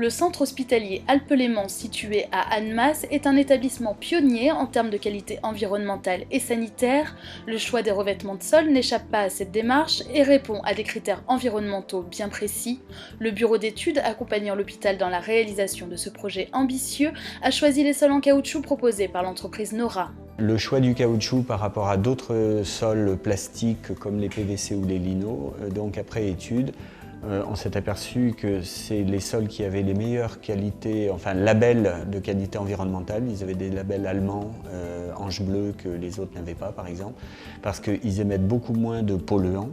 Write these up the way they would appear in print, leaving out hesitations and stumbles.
Le centre hospitalier Alpes-Léman situé à Annemasse est un établissement pionnier en termes de qualité environnementale et sanitaire. Le choix des revêtements de sol n'échappe pas à cette démarche et répond à des critères environnementaux bien précis. Le bureau d'études accompagnant l'hôpital dans la réalisation de ce projet ambitieux a choisi les sols en caoutchouc proposés par l'entreprise Nora. Le choix du caoutchouc par rapport à d'autres sols plastiques comme les PVC ou les linos, donc après étude, on s'est aperçu que c'est les sols qui avaient les meilleures qualités, enfin labels de qualité environnementale. Ils avaient des labels allemands, Ange Bleu, que les autres n'avaient pas par exemple, parce qu'ils émettent beaucoup moins de polluants,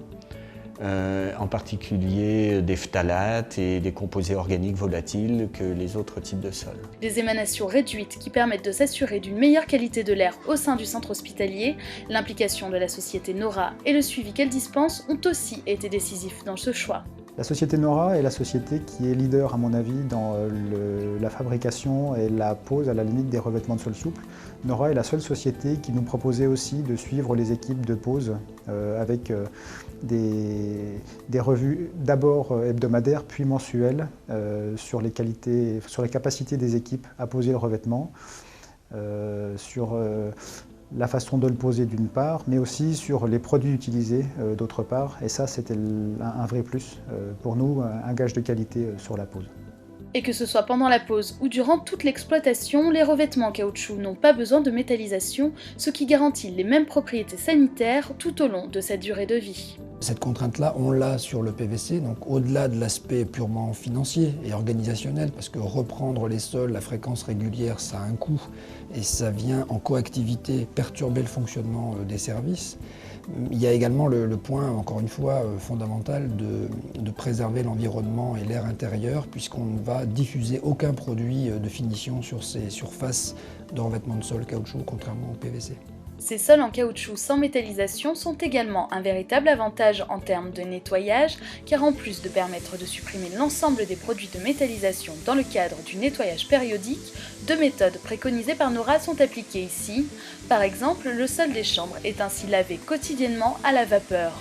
en particulier des phtalates et des composés organiques volatiles que les autres types de sols. Des émanations réduites qui permettent de s'assurer d'une meilleure qualité de l'air au sein du centre hospitalier, l'implication de la société Nora et le suivi qu'elle dispense ont aussi été décisifs dans ce choix. La société Nora est la société qui est leader, à mon avis, dans la fabrication et la pose à la limite des revêtements de sol souple. Nora est la seule société qui nous proposait aussi de suivre les équipes de pose avec des revues d'abord hebdomadaires puis mensuelles sur les qualités, sur les capacités des équipes à poser le revêtement, sur la façon de le poser d'une part, mais aussi sur les produits utilisés d'autre part. Et ça, c'était un vrai plus pour nous, un gage de qualité sur la pose. Et que ce soit pendant la pose ou durant toute l'exploitation, les revêtements en caoutchouc n'ont pas besoin de métallisation, ce qui garantit les mêmes propriétés sanitaires tout au long de sa durée de vie. Cette contrainte-là, on l'a sur le PVC, donc au-delà de l'aspect purement financier et organisationnel, parce que reprendre les sols, la fréquence régulière, ça a un coût et ça vient en coactivité perturber le fonctionnement des services. Il y a également le point, encore une fois, fondamental de préserver l'environnement et l'air intérieur, puisqu'on ne va diffuser aucun produit de finition sur ces surfaces de revêtement de sol caoutchouc, contrairement au PVC. Ces sols en caoutchouc sans métallisation sont également un véritable avantage en termes de nettoyage, car en plus de permettre de supprimer l'ensemble des produits de métallisation dans le cadre du nettoyage périodique, deux méthodes préconisées par Nora sont appliquées ici. Par exemple, le sol des chambres est ainsi lavé quotidiennement à la vapeur.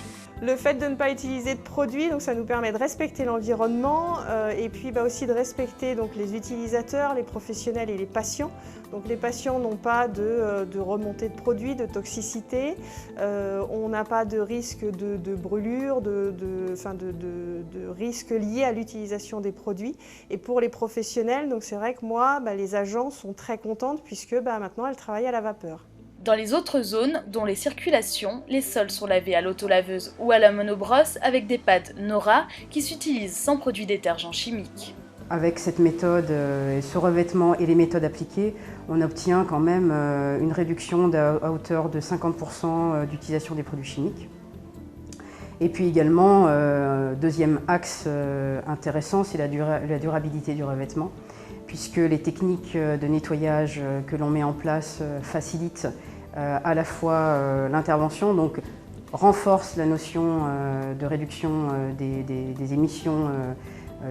Le fait de ne pas utiliser de produits, donc ça nous permet de respecter l'environnement et puis aussi de respecter donc, les utilisateurs, les professionnels et les patients. Donc les patients n'ont pas de remontée de produits, de toxicité, on n'a pas de risque de brûlure, de risques liés à l'utilisation des produits. Et pour les professionnels, donc c'est vrai que moi, les agents sont très contentes puisque maintenant elles travaillent à la vapeur. Dans les autres zones, dont les circulations, les sols sont lavés à l'autolaveuse ou à la monobrosse avec des pâtes Nora qui s'utilisent sans produits détergents chimiques. Avec cette méthode, ce revêtement et les méthodes appliquées, on obtient quand même une réduction à hauteur de 50% d'utilisation des produits chimiques. Et puis également, deuxième axe intéressant, c'est la durabilité du revêtement, puisque les techniques de nettoyage que l'on met en place facilitent à la fois l'intervention, donc renforce la notion de réduction des émissions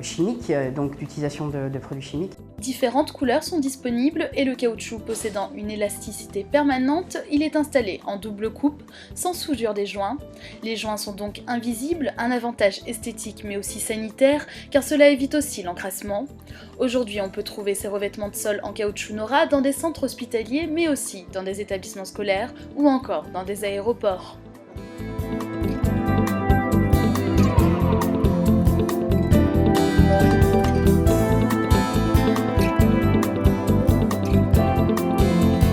chimiques, donc d'utilisation de produits chimiques. Différentes couleurs sont disponibles et le caoutchouc possédant une élasticité permanente, il est installé en double coupe, sans soudure des joints. Les joints sont donc invisibles, un avantage esthétique mais aussi sanitaire, car cela évite aussi l'encrassement. Aujourd'hui, on peut trouver ces revêtements de sol en caoutchouc Nora dans des centres hospitaliers, mais aussi dans des établissements scolaires ou encore dans des aéroports.